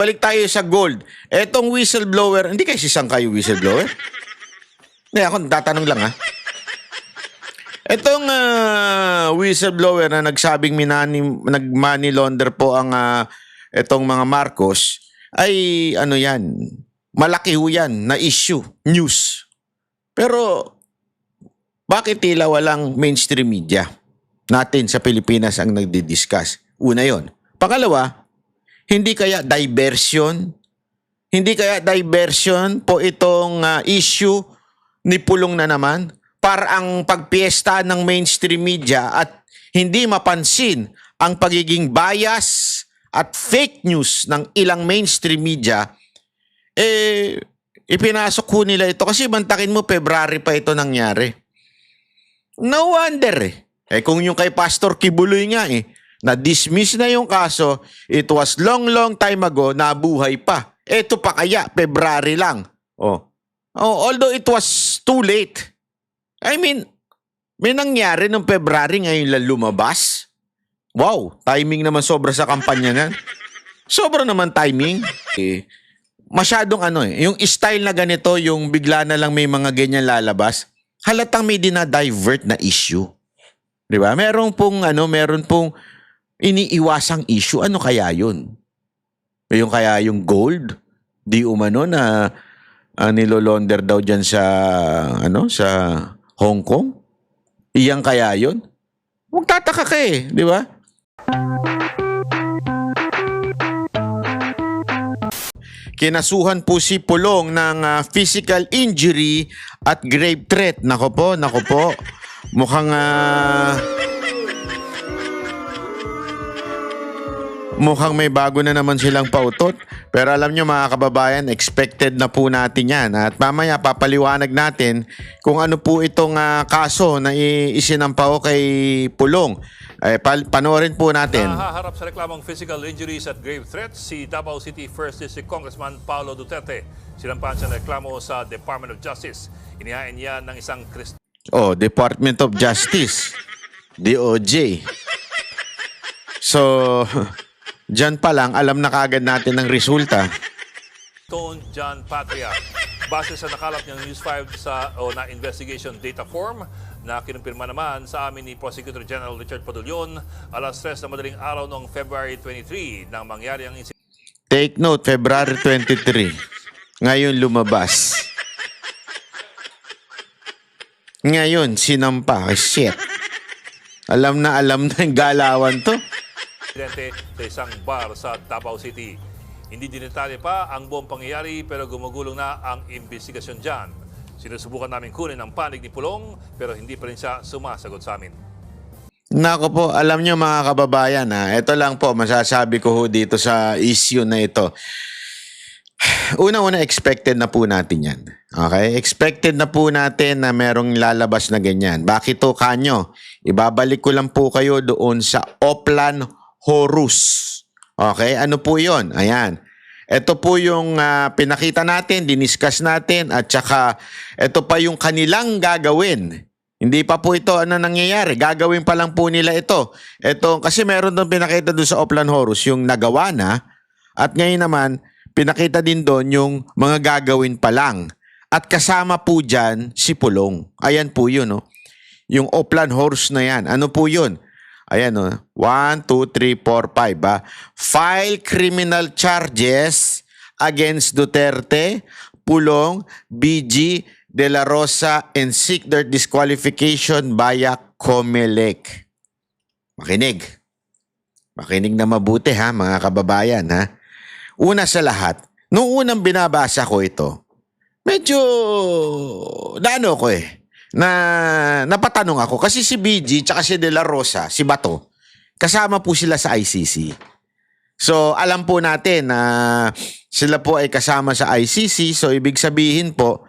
Balik tayo sa gold. Etong whistleblower, hindi kayo sisang kayo whistleblower? Hindi, ako tatanong lang ha. Etong whistleblower na nagsabing nag-money launder po ang etong mga Marcos, ay ano yan, malaki ho yan na issue, news. Pero bakit tila walang mainstream media natin sa Pilipinas ang nagdi-discuss? Una yon. Pangalawa, hindi kaya diversion? Hindi kaya diversion po itong issue ni Pulong na naman? Para ang pagpiesta ng mainstream media at hindi mapansin ang pagiging bias at fake news ng ilang mainstream media, ipinasok ho nila ito. Kasi bantakin mo, February pa ito nangyari. No wonder kung yung kay Pastor Kibuloy nga na-dismiss na yung kaso, it was long time ago, nabuhay pa. Ito pa kaya, February lang. Although it was too late. I mean, may nangyari noong February, ngayon lang lumabas. Wow, timing naman sobra sa kampanya na. Sobra naman timing. Masyadong yung style na ganito, yung bigla na lang may mga ganyan lalabas, halatang may dinadivert na issue. Di ba? Meron pong iniiwasang issue. Ano kaya yun? Yung kaya yung gold? Di umano na nilolonder daw dyan sa Hong Kong? Iyang kaya yun? Huwag tataka ka di ba? Kinasuhan po si Pulong ng physical injury at grave threat. Nako po. Mukhang may bago na naman silang pautot. Pero alam nyo mga kababayan, expected na po natin yan. At mamaya papaliwanag natin kung ano po itong kaso na isinampaw kay Pulong. Panoorin po natin. Nahaharap sa reklamong physical injuries at grave threats si Davao City 1st District Congressman Paulo Duterte. Sinampahan siya ng reklamo sa Department of Justice. Inihain niya ng isang Department of Justice. DOJ. So, dyan pa lang, alam na kagad natin ang resulta. John Patria. Base sa nakalap niyang News 5 na investigation data form na kinumpirma naman sa amin ni Prosecutor General Richard Padulyon, alas 3 na madaling araw noong February 23 nang mangyari ang incident. Take note, February 23. Ngayon lumabas. Ngayon, sinampa. Shit. Alam na yung galawan to. Sa isang bar sa Davao City. Hindi dinetalye pa ang buong pangyayari pero gumugulong na ang investigasyon dyan. Sinusubukan namin kunin ang panig ni Pulong pero hindi pa rin siya sumasagot sa amin. Nako po, alam nyo mga kababayan ito lang po masasabi ko dito sa issue na ito. Una-una, expected na po natin yan. Okay? Expected na po natin na merong lalabas na ganyan. Bakit to kanyo? Ibabalik ko lang po kayo doon sa Oplan Horus. Okay? Ano po yon? Ayan. Ito po yung pinakita natin, diniscuss natin, at saka ito pa yung kanilang gagawin. Hindi pa po ito nangyayari. Gagawin pa lang po nila ito. Ito, kasi meron doon pinakita doon sa Oplan Horus, yung nagawa na, at ngayon naman, pinakita din doon yung mga gagawin pa lang. At kasama po dyan si Pulong. Ayan po yun. Yung Oplan Horus na yan. Ano po yun? Ayan 1, 2, 3, 4, 5 File criminal charges against Duterte, Pulong, BG, De La Rosa, and seek their disqualification via COMELEC. Makinig. Makinig na mabuti mga kababayan Una sa lahat, nung unang binabasa ko ito, medyo napatanong ako kasi si BG tsaka si De La Rosa, si Bato, kasama po sila sa ICC. So alam po natin na sila po ay kasama sa ICC, so ibig sabihin po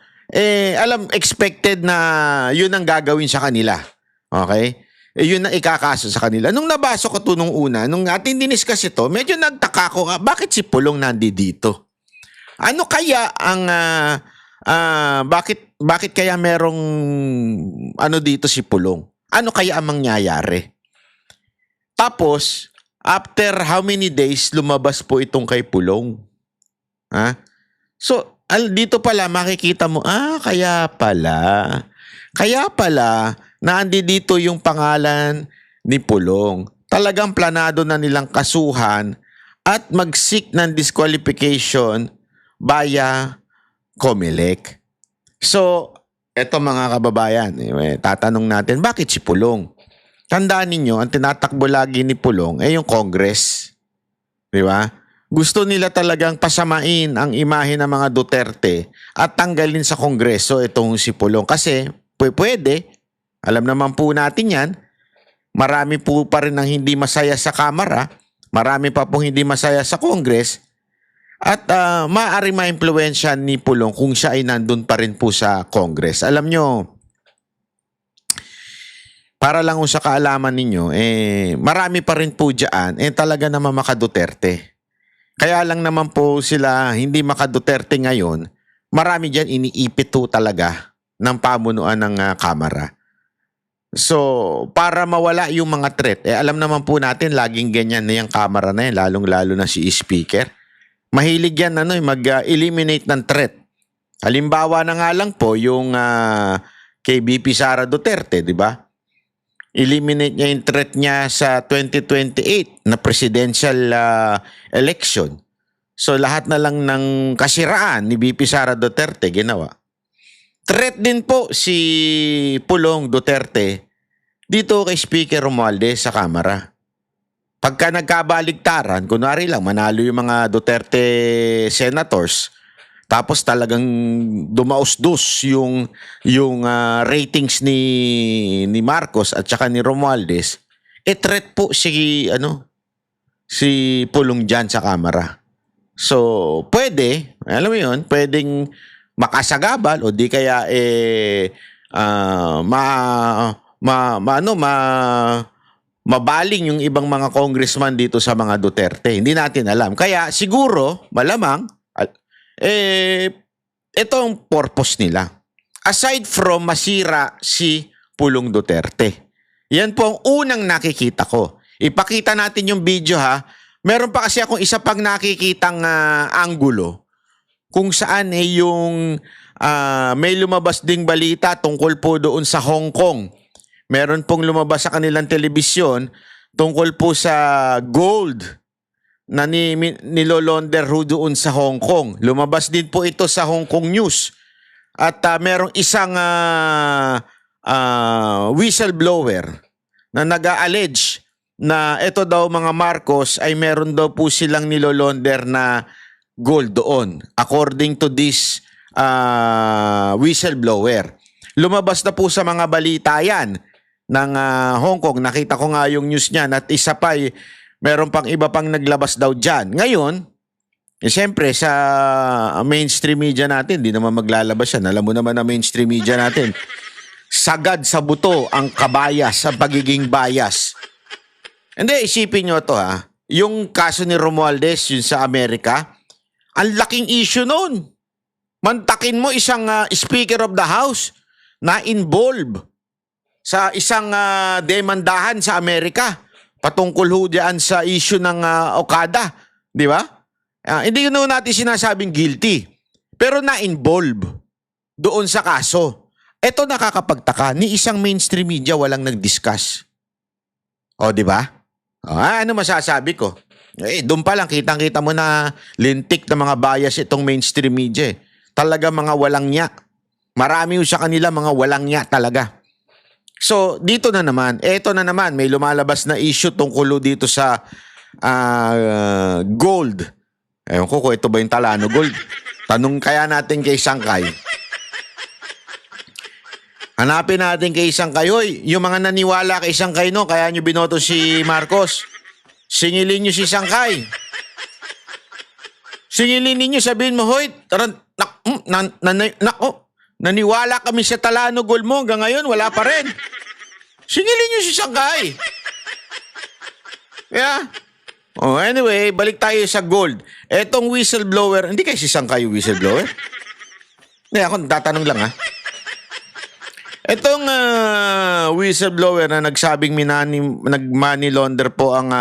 expected na yun ang gagawin sa kanila. Okay? Yun ang ikakaso sa kanila. Nung nabasa ko ito nung una, nung ating diniscuss ito, medyo nagtaka ko bakit si Pulong nandito? Ano kaya ang bakit kaya merong dito si Pulong? Ano kaya ang mangyayari? Tapos, after how many days lumabas po itong kay Pulong? Ha? So, dito pala makikita mo, kaya pala. Kaya pala, naandi dito yung pangalan ni Pulong. Talagang planado na nilang kasuhan at mag-seek ng disqualification via COMELEC. So, eto mga kababayan, tatanong natin, bakit si Pulong? Tandaan ninyo, ang tinatakbo lagi ni Pulong ay yung Congress. Di ba? Gusto nila talagang pasamain ang imahe ng mga Duterte at tanggalin sa Kongreso itong si Pulong. Kasi pwede, alam naman po natin yan, marami po pa rin ang hindi masaya sa Kamara, marami pa pong hindi masaya sa Congress, at maaari ma-impluwensya ni Pulong kung siya ay nandun pa rin po sa Congress. Alam nyo, para lang sa kaalaman ninyo, marami pa rin po dyan, talaga naman maka-Duterte. Kaya lang naman po sila hindi maka-Duterte ngayon, marami dyan iniipit po talaga ng pamunuan ng Kamara. So, para mawala yung mga threat, alam naman po natin, laging ganyan na yung Kamara na yan, lalong-lalo na si Speaker. Mahilig yan mag-eliminate ng threat. Halimbawa na nga lang po yung kay BP Sara Duterte, di ba? Eliminate niya yung threat niya sa 2028 na presidential election. So lahat na lang ng kasiraan ni BP Sara Duterte ginawa. Threat din po si Pulong Duterte dito kay Speaker Romualdez sa Kamara. Pagka nagkabaligtaran, kunwari lang manalo yung mga Duterte senators, tapos talagang dumausdos yung ratings ni Marcos at saka ni Romualdez, threat po si Pulong dyan sa Kamara. So, pwede, alam mo yun, pwedeng makasagabal o di kaya mabaling yung ibang mga congressman dito sa mga Duterte. Hindi natin alam. Kaya siguro, malamang, ito ang purpose nila. Aside from masira si Pulong Duterte. Yan po ang unang nakikita ko. Ipakita natin yung video ha. Meron pa kasi akong isa pang nakikitang anggulo kung saan yung may lumabas ding balita tungkol po doon sa Hong Kong. Meron pong lumabas sa kanilang telebisyon tungkol po sa gold na nilolonder doon sa Hong Kong. Lumabas din po ito sa Hong Kong News. At merong isang whistleblower na nag-a-allege na ito daw mga Marcos ay meron daw po silang nilolonder na gold doon. According to this whistleblower. Lumabas na po sa mga balita yan ng Hong Kong. Nakita ko nga yung news niyan at isa pa meron pang iba pang naglabas daw dyan. Ngayon, siyempre sa mainstream media natin, di naman maglalabas yan. Alam mo naman na mainstream media natin, sagad sa buto ang kabayas, ang pagiging bias. Hindi, isipin nyo to ha. Yung kaso ni Romualdez, yun sa Amerika, ang laking issue noon. Mantakin mo isang Speaker of the House na involved sa isang demandahan sa Amerika patungkol ho diyan sa issue ng Okada. Di ba? Hindi yun natin sinasabing guilty. Pero na-involve doon sa kaso. Ito nakakapagtaka, ni isang mainstream media walang nag-discuss. O, di ba? Ano masasabi ko? Doon pa lang, kitang-kita mo na lintik na mga bias itong mainstream media. Talaga mga walang nya. Marami sa kanila mga walang nya talaga. So, dito na naman, eto na naman, may lumalabas na issue tungkol dito sa gold. Ewan ko kung ito ba yung Talano Gold. Tanong kaya natin kay Sangkay. Hanapin natin kay Sangkay. Hoy, yung mga naniwala kay Sangkay no, kaya nyo binoto si Marcos. Singilin nyo si Sangkay. Singilin ninyo, sabihin mo, hoy, naniwala kami sa Talano Gold mo, hanggang ngayon wala pa rin. Singilin nyo si Sangkay. Yeah. Anyway, balik tayo sa gold. Etong whistleblower, hindi kay si Sangkay yung whistleblower? Hindi, ako tatanong lang ha. Etong whistleblower na nagsabing nag-money launder po ang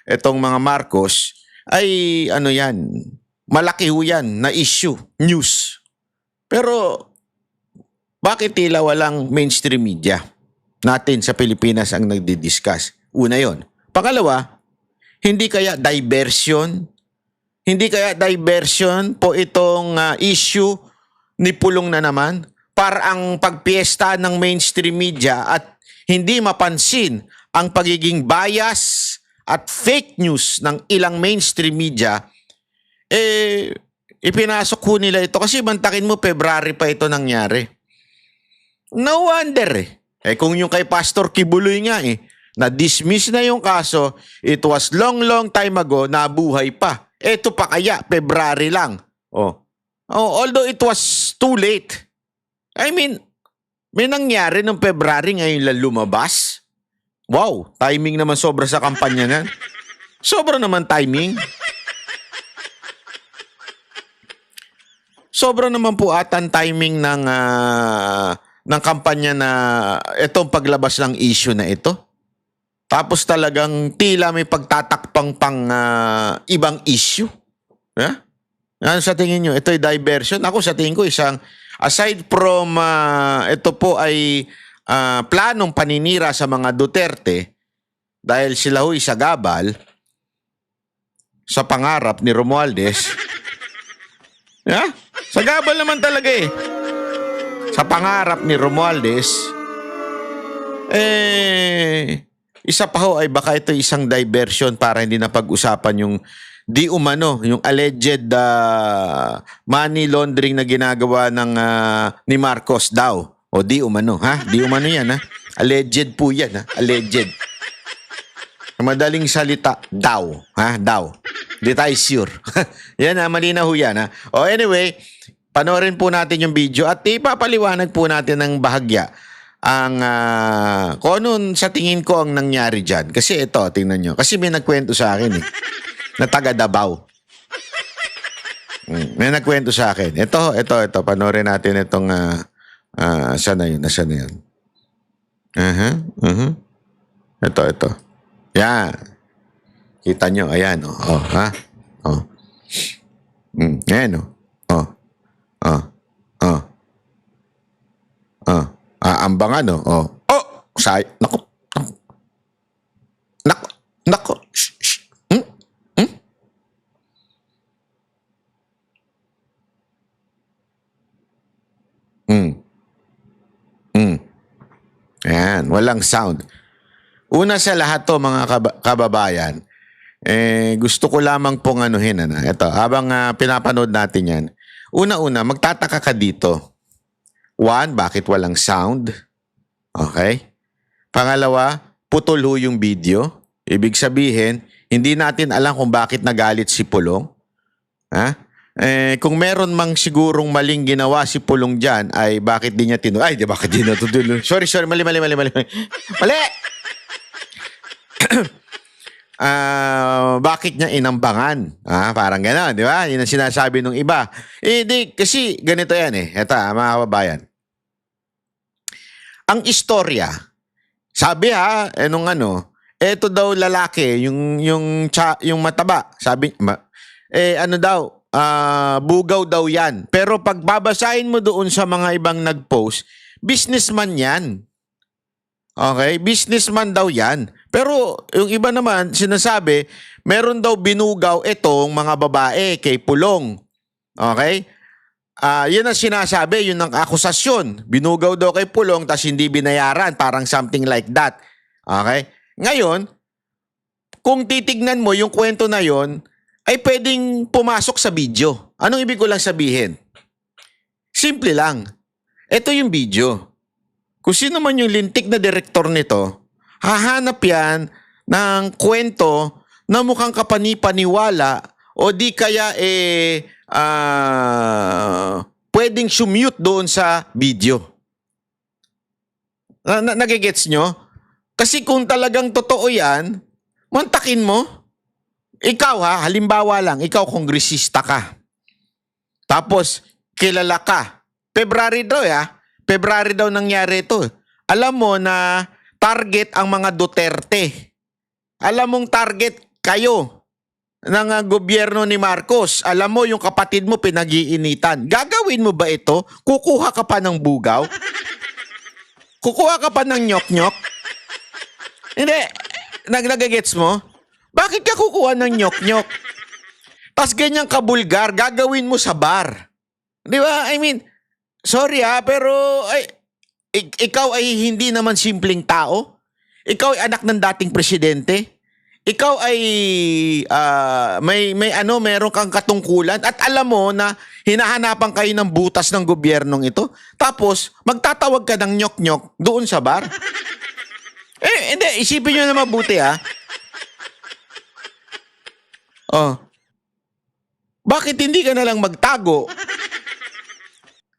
etong mga Marcos, ay ano yan, malaki ho yan na issue, news. Pero bakit tila walang mainstream media natin sa Pilipinas ang nagdi-discuss? Una yon. Pangalawa, hindi kaya diversion? Hindi kaya diversion po itong issue ni Pulong na naman para ang pagpiesta ng mainstream media at hindi mapansin ang pagiging bias at fake news ng ilang mainstream media, ipinasok ho nila ito. Kasi bantakin mo, February pa ito nangyari. No wonder kung yung kay Pastor Kibuloy nga na-dismiss na yung kaso, it was long time ago, nabuhay pa. Ito pa kaya, February lang. Although it was too late. I mean, may nangyari nung February ngayon lang lumabas. Wow, timing naman sobra sa kampanya na. Sobra naman timing. Sobra naman po atan timing ng kampanya na itong paglabas ng issue na ito. Tapos talagang tila may pagtatakpang pang ibang issue. Yeah? Ano sa tingin nyo? Ito'y diversion. Ako sa tingin ko aside from ito po ay planong paninira sa mga Duterte dahil sila ho'y sagabal sa pangarap ni Romualdez. Yeah? Sagabal naman talaga sa pangarap ni Romualdez. Isa pa ho ay baka ito isang diversion para hindi na pag-usapan yung di umano, yung alleged money laundering na ginagawa ng ni Marcos daw. O di umano, ha? Di umano yan, ha? Alleged po yan, ha? Alleged. Madaling salita, daw. Ha? Daw. Di tayo sure. Yan, ha? Malinaw ho yan, ha? O anyway, panoorin po natin yung video at ipapaliwanag po natin ng bahagya ang kung ano sa tingin ko ang nangyari dyan. Kasi ito, tingnan nyo. Kasi may nagkwento sa akin, na taga Davao. May nagkwento sa akin. Ito. Panoorin natin itong saan na yun? Nasaan na yun? Ito. Yan. Kita nyo. Ayan. Ha? Ayan. Ambangan. Nako. Shh. Ayan, walang sound. Una sa lahat to mga kababayan, gusto ko lamang pong anuhin. Ito, habang pinapanood natin yan. Una-una, magtataka ka dito. One, bakit walang sound? Okay? Pangalawa, putol ho yung video. Ibig sabihin, hindi natin alam kung bakit nagalit si Pulong. Ha? Kung meron mang sigurong maling ginawa si Pulong dyan, ay bakit di niya bakit di natutulong? Sorry, mali. Mali! Bakit niya inambangan? Parang gano'n, di ba? Yun ang sinasabi ng iba. Kasi ganito yan Ito, mga kababayan. Ang istorya, sabi eto daw lalaki, yung mataba, sabi, bugaw daw yan. Pero pag babasahin mo doon sa mga ibang nag-post, businessman yan. Okay? Businessman daw yan. Pero yung iba naman, sinasabi, meron daw binugaw itong mga babae kay Pulong. Okay? Yan ang sinasabi, yun ang akusasyon. Binugaw daw kay Pulong, tas hindi binayaran. Parang something like that. Okay? Ngayon, kung titignan mo yung kwento na yon, ay pwedeng pumasok sa video. Anong ibig ko lang sabihin? Simple lang. Ito yung video. Kung sino man yung lintik na direktor nito, hahanap yan ng kwento na mukhang kapanipaniwala o di kaya pwedeng sumute doon sa video. Nagigets nyo? Kasi kung talagang totoo yan, mantakin mo. Ikaw halimbawa lang, ikaw kongresista ka. Tapos, kilala ka. February daw nangyari ito. Alam mo na target ang mga Duterte. Alam mong target kayo. gobyerno ni Marcos. Alam mo, yung kapatid mo pinag-iinitan. Gagawin mo ba ito? Kukuha ka pa ng bugaw? Kukuha ka pa ng nyok-nyok? Hindi. Nagagets mo? Bakit ka kukuha ng nyok-nyok? Tas ganyang kabulgar, gagawin mo sa bar. Di ba? I mean, sorry pero ikaw ay hindi naman simpleng tao. Ikaw ay anak ng dating presidente. Ikaw ay meron kang katungkulan at alam mo na hinahanapan kayo ng butas ng gobyernong ito. Tapos magtatawag ka ng nyok-nyok doon sa bar. Hindi, isipin nyo na mabuti Bakit hindi ka na lang magtago?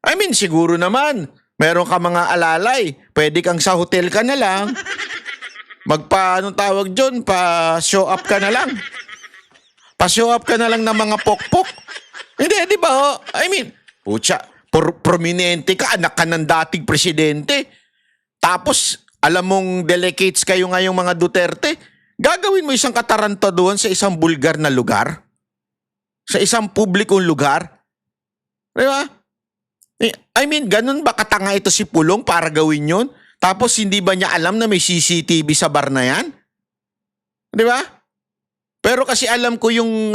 I mean, siguro naman, meron ka mga alalay. Pwede kang sa hotel ka na lang. Anong tawag dyan? Pa-show up ka na lang. Pa-show up ka na lang ng mga pokpok. Hindi, di ba? I mean, pucha, prominente ka, anak ka ng dating presidente. Tapos, alam mong delegates kayo ngayong mga Duterte. Gagawin mo isang kataranta doon sa isang bulgar na lugar? Sa isang publikong lugar? Di ba? I mean, ganun ba katanga ito si Pulong para gawin yun? Tapos hindi ba niya alam na may CCTV sa bar na yan? Di ba? Pero kasi alam ko yung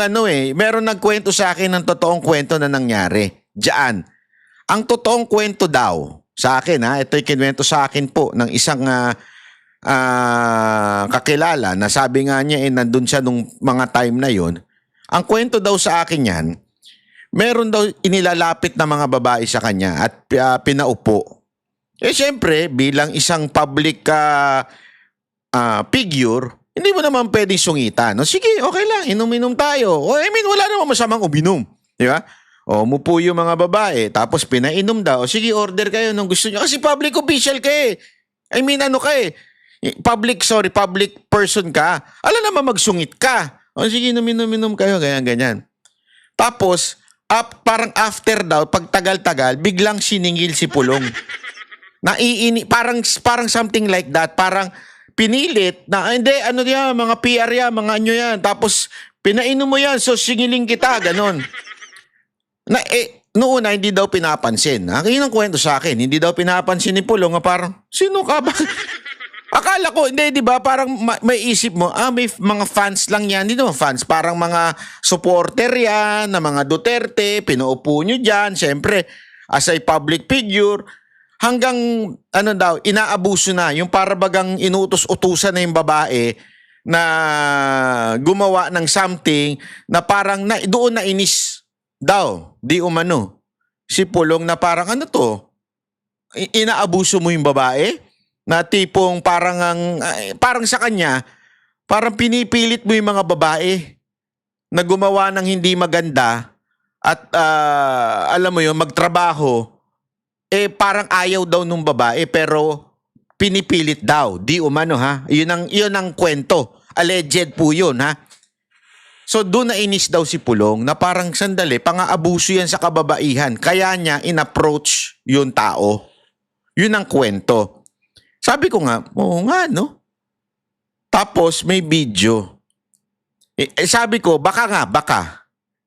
meron nagkwento sa akin ng totoong kwento na nangyari. Diyan. Ang totoong kwento daw, sa akin ito'y kinuwento sa akin po ng isang kakilala na sabi nga niya nandun siya nung mga time na yon. Ang kwento daw sa akin yan, meron daw inilalapit na mga babae sa kanya at pinaupo. Siyempre, bilang isang public figure, hindi mo naman pwedeng sungitan. Sige, okay lang, inom-inom tayo. I mean, wala naman masamang uminom. Di ba? Umupo yung mga babae, tapos pinainom daw. Sige, order kayo nung gusto nyo. Kasi public official ka I mean, public person ka. Alam naman magsungit ka. Sige, inom-inom kayo, ganyan. Tapos, parang after daw, pag tagal-tagal, biglang siningil si Pulong. Parang something like that. Parang pinilit na, hindi, mga PR yan, mga yan. Tapos, pinainom mo yan, so singiling kita, ganon. Noon na hindi daw pinapansin. Yun ang kwento sa akin. Hindi daw pinapansin ni Pulong. Parang, sino ka ba? Akala ko, hindi, di ba? Parang may isip mo, may mga fans lang yan. Hindi naman fans. Parang mga supporter yan, na mga Duterte, pinuupo nyo dyan. Siyempre, as a public figure, hanggang, inaabuso na. Yung parabagang inutos-utusan na yung babae na gumawa ng something na parang doon na inis daw. Di umano. Si Pulong na parang inaabuso mo yung babae? Na tipong parang sa kanya, parang pinipilit mo yung mga babae na gumawa ng hindi maganda at alam mo yun, magtrabaho, parang ayaw daw nung babae pero pinipilit daw. Di umano Yun ang kwento. Alleged po yun So doon na inis daw si Pulong na parang sandali, pang-aabuso yan sa kababaihan. Kaya niya in-approach yung tao. Yun ang kwento. Sabi ko nga, oo nga, no? Tapos may video. Sabi ko, baka.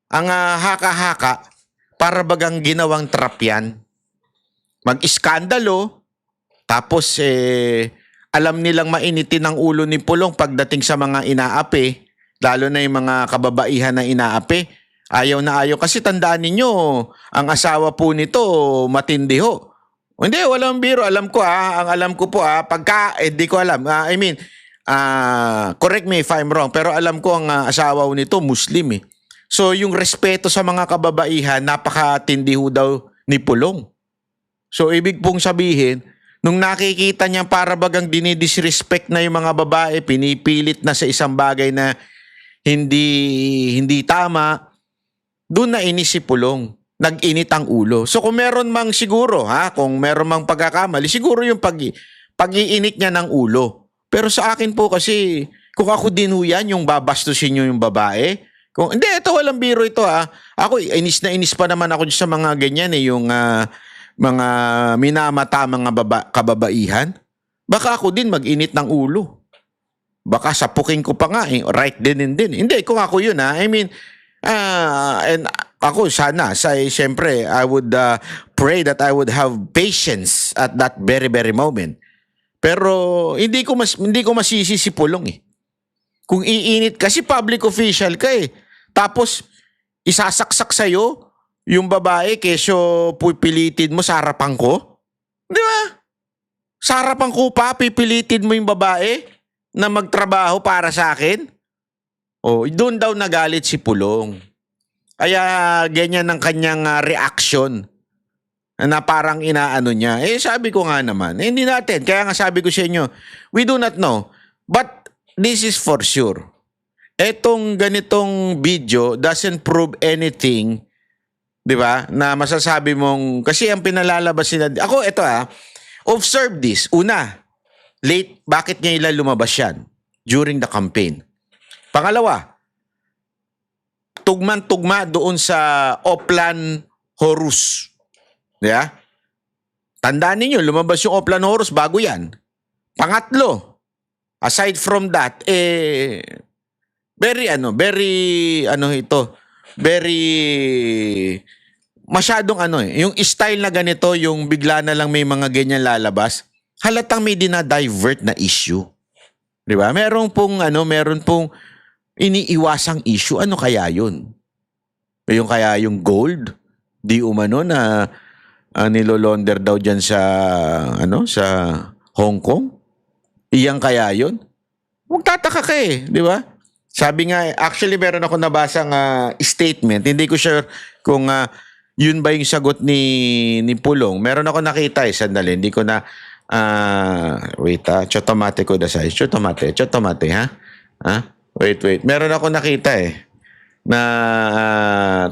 Ang haka-haka, para bagang ginawang trap yan. Mag-iskandalo, tapos alam nilang mainitin ang ulo ni Pulong pagdating sa mga inaapi, lalo na yung mga kababaihan na inaapi. Ayaw na ayaw. Kasi tandaan ninyo, ang asawa po nito, matindi ho. Hindi, walang biro. Alam ko ang alam ko po pagka, di ko alam. Correct me if I'm wrong, pero alam ko ang asawa nito, Muslim So yung respeto sa mga kababaihan, napakatindi ho daw ni Pulong. So ibig pong sabihin, nung nakikita niya para bagang dinidisrespect na yung mga babae, pinipilit na sa isang bagay na hindi tama, doon na inis si Pulong. Nag-init ang ulo. So kung meron mang siguro, kung meron mang pagkakamali, siguro yung pag-iinit niya ng ulo. Pero sa akin po kasi, kung ako din ho yan, yung babastusin nyo yung babae. Hindi, ito walang biro ito Ako, inis na inis pa naman ako sa mga ganyan yung mga minamata mga kababaihan. Baka ako din mag-init ng ulo. Baka sapukin ko pa nga eh. Right din and din. Hindi, kung ako yun ha. I mean, and ako sana, syempre, I would pray that I would have patience at that very, very moment. Pero hindi ko masisi si Pulong eh. Kung iinit kasi public official ka eh. Tapos isasaksak sa'yo yung babae kesyo pipilitin mo sa harapan ko. Di ba? Sa harapan ko pa, pipilitin mo yung babae na magtrabaho para sa akin? Oh, doon daw nagalit si Pulong. Kaya ganyan ang kanyang reaction na parang inaano niya. Eh sabi ko nga naman, hindi natin. Kaya nga sabi ko sa inyo, we do not know. But this is for sure. Etong ganitong video doesn't prove anything, di ba? Na masasabi mong, kasi ang pinalalabas nila, ako ito observe this. Una, late, bakit niya ilan lumabas yan? During the campaign. Pangalawa, tugman-tugma doon sa Oplan Horus. Yeah? Tandaan ninyo, lumabas yung Oplan Horus bago yan. Pangatlo, aside from that, very masyadong yung style na ganito, yung bigla na lang may mga ganyan lalabas, halatang may dinadivert na issue. Di ba? Meron pong iniiwasang issue. Ano kaya yun? Yung kaya yung gold? Di umano na nilolonder daw dyan sa Hong Kong? Iyang kaya yun? Magtataka ka eh, di ba? Sabi nga, actually meron ako nabasang statement. Hindi ko sure kung yun ba yung sagot ni Pulong. Meron ako nakita sandali. Hindi ko na, wait chotomate ko da size. Chotomate ha? Wait. Meron ako nakita na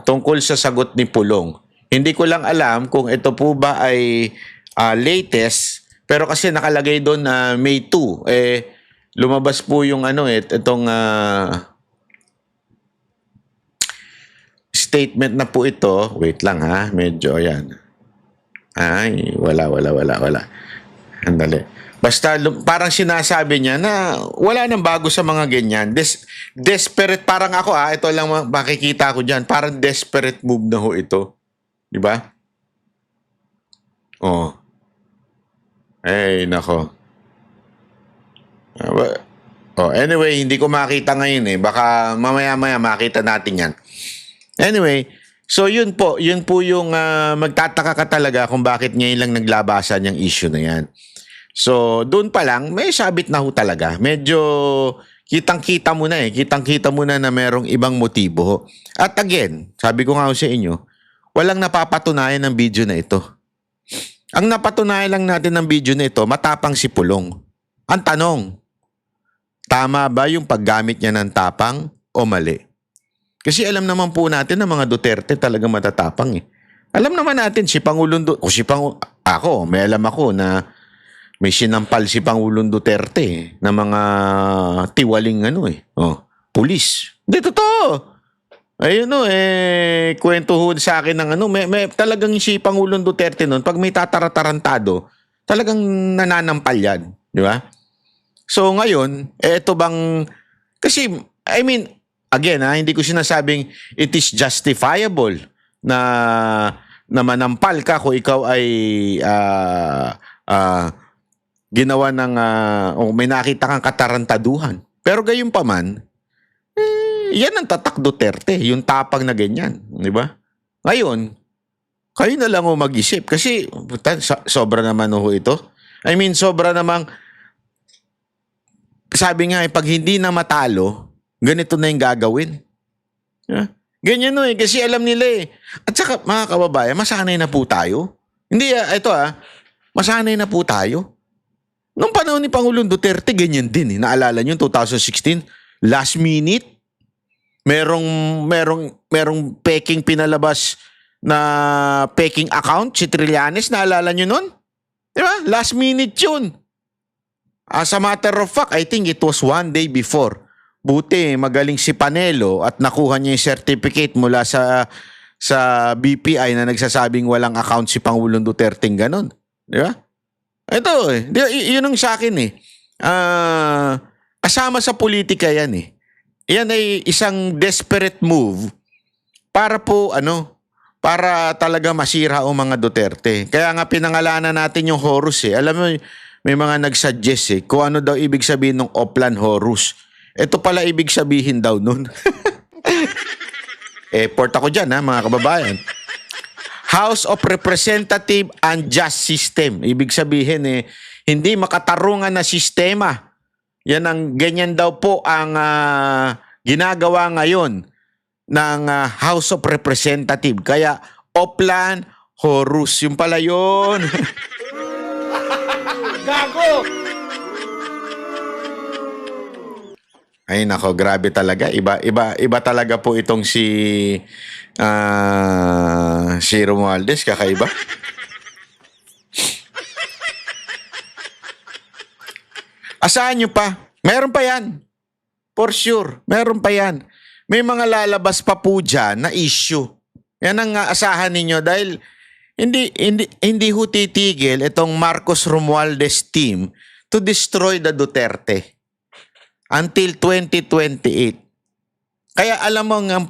tungkol sa sagot ni Pulong. Hindi ko lang alam kung ito po ba ay latest, pero kasi nakalagay doon na May 2. Lumabas po yung itong statement na po ito. Wait lang ha, medyo ayan. Ay, wala. Andali. Basta parang sinasabi niya na wala nang bago sa mga ganyan. Desperate, parang ako ito lang makikita ko dyan. Parang desperate move na ho ito. Di ba? Oh. Ay, nako. Anyway, hindi ko makita ngayon Baka mamaya-maya makita natin yan. Anyway, so yun po yung magtataka ka talaga kung bakit ngayon lang naglabasan yung issue na yan. So, doon pa lang, may sabit na ho talaga. Medyo kitang-kita mo na Kitang-kita mo na merong ibang motibo. At again, sabi ko nga sa inyo, walang napapatunayan ng video na ito. Ang napatunayan lang natin ng video na ito, matapang si Pulong. Ang tanong, tama ba yung paggamit niya ng tapang o mali? Kasi alam naman po natin na mga Duterte talagang matatapang Alam naman natin si Pangulong may alam ako na may sinampal si Pangulong Duterte na mga tiwaling pulis. Hindi, totoo. Ayun kwento ho sa akin ng may talagang si Pangulong Duterte noon, pag may tataratarantado, talagang nananampal yan. Di ba? So ngayon, ito bang, kasi, I mean, again hindi ko sinasabing it is justifiable na manampal ka kung ikaw ay ginawa ng may nakita kang katarantaduhan. Pero gayon pa man, yan ang tatak Duterte, yung tapang na ganyan, di ba? Ngayon, kayo na lang mag-isip kasi sobra naman ito. I mean, sobra namang, sabi nga pag hindi na matalo, ganito na yung gagawin. Yeah? Ganyan kasi alam nila At saka mga kababayan, masanay na po tayo. Hindi masanay na po tayo. Nung panahon ni Pangulong Duterte, ganyan din Naalala niyo 2016, last minute, merong peking pinalabas na peking account si Trillanes, naalala niyo nun? Di ba? Last minute yun. As a matter of fact, I think it was one day before. Buti, magaling si Panelo at nakuha niya yung certificate mula sa BPI na nagsasabing walang account si Pangulong Duterte ganon. Di ba? Ito yun ang sa akin Kasama sa politika yan eh. Yan ay isang desperate move para po para talaga masira ang mga Duterte. Kaya nga pinangalanan natin yung Horus eh. Alam mo, may mga nagsuggest eh kung ano daw ibig sabihin ng Oplan Horus. Ito pala ibig sabihin daw nun. Port ako dyan mga kababayan. House of Representative and Just System. Ibig sabihin hindi makatarungan na sistema. Yan ganyan daw po ang ginagawa ngayon ng House of Representative. Kaya Oplan Horus. Yung pala yun. Gago! Ay nako, grabe talaga. Iba talaga po itong si Romualdez, kakaiba. Asahan nyo pa? Meron pa yan. For sure, meron pa yan. May mga lalabas pa po dyan na issue. Yan ang asahan ninyo dahil hindi ho titigil itong Marcos Romualdez team to destroy the Duterte until 2028. Kaya alam mo ang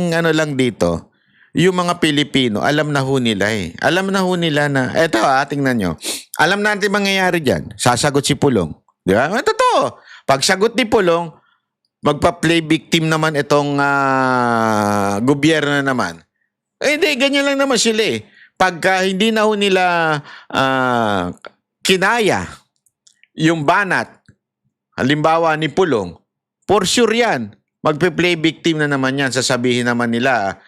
ano lang dito, yung mga Pilipino, alam na ho nila eh. Alam na ho nila na, eto tingnan nyo. Alam natin mangyayari dyan. Sasagot si Pulong. Di ba? Totoo. Pag sagot ni Pulong, magpa-play victim naman itong gobyerno naman. Hindi, ganyan lang naman sila eh. Pagka hindi na ho nila kinaya yung banat, halimbawa ni Pulong, for sure yan. Magpe-play victim na naman yan. Sasabihin naman nila,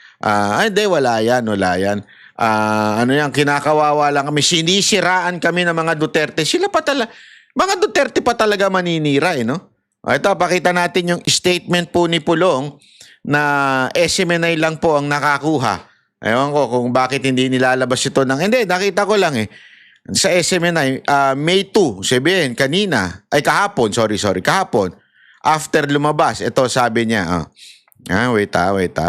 hindi, wala yan. Ano yan, kinakawawa lang kami. Sinisiraan kami ng mga Duterte. Mga Duterte pa talaga maninira, no? Ito, pakita natin yung statement po ni Pulong na SMNI lang po ang nakakuha. Ewan ko kung bakit hindi nilalabas ito ng... Hindi, nakita ko lang eh. Sa SMNI, May 2, sabihin, kahapon, kahapon. After lumabas, ito sabi niya, wait. Ito.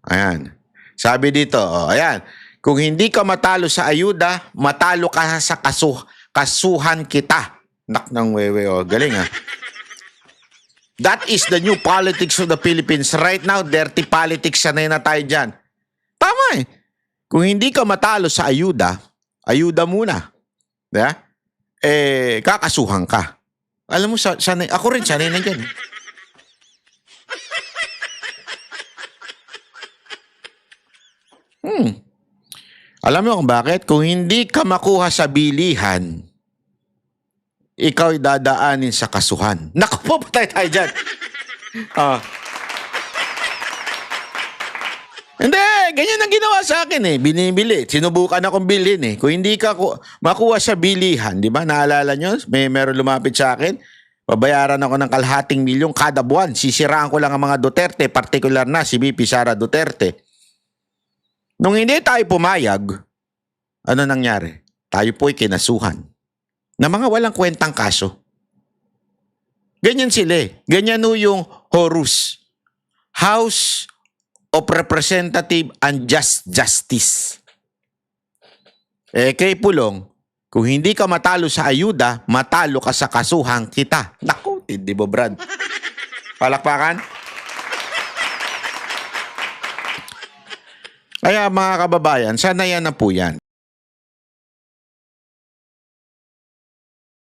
Ayan. Sabi dito, ayan. Kung hindi ka matalo sa ayuda, matalo ka sa kasuhan kita. Nak ng wewe, galing That is the new politics of the Philippines. Right now, dirty politics, sanay na tayo dyan. Tama eh. Kung hindi ka matalo sa ayuda muna. Diba? Kakasuhan ka. Alam mo, sanay, ako rin sanay na dyan. Alam mo kung bakit? Kung hindi ka makuha sa bilihan, ikaw ay dadaanin sa kasuhan. Naku po, patay tayo dyan. Hindi, ganyan ang ginawa sa akin eh. Binibili. Sinubukan akong bilhin eh. Kung hindi ka makuha sa bilihan, di ba? Naalala nyo? Meron lumapit sa akin. Babayaran ako ng 250,000 kada buwan. Sisiraan ko lang ang mga Duterte, particular na si VP Sara Duterte. Nung hindi tayo pumayag, ano nangyari? Tayo po'y kinasuhan na mga walang kwentang kaso. Ganyan sila eh. Ganyan yung Horus. House of Representative and Just Justice. Kay Pulong, kung hindi ka matalo sa ayuda, matalo ka sa kasuhan kita. Naku, hindi mo, Brad. Palakpakan? Kaya mga kababayan, sana yan na po yan.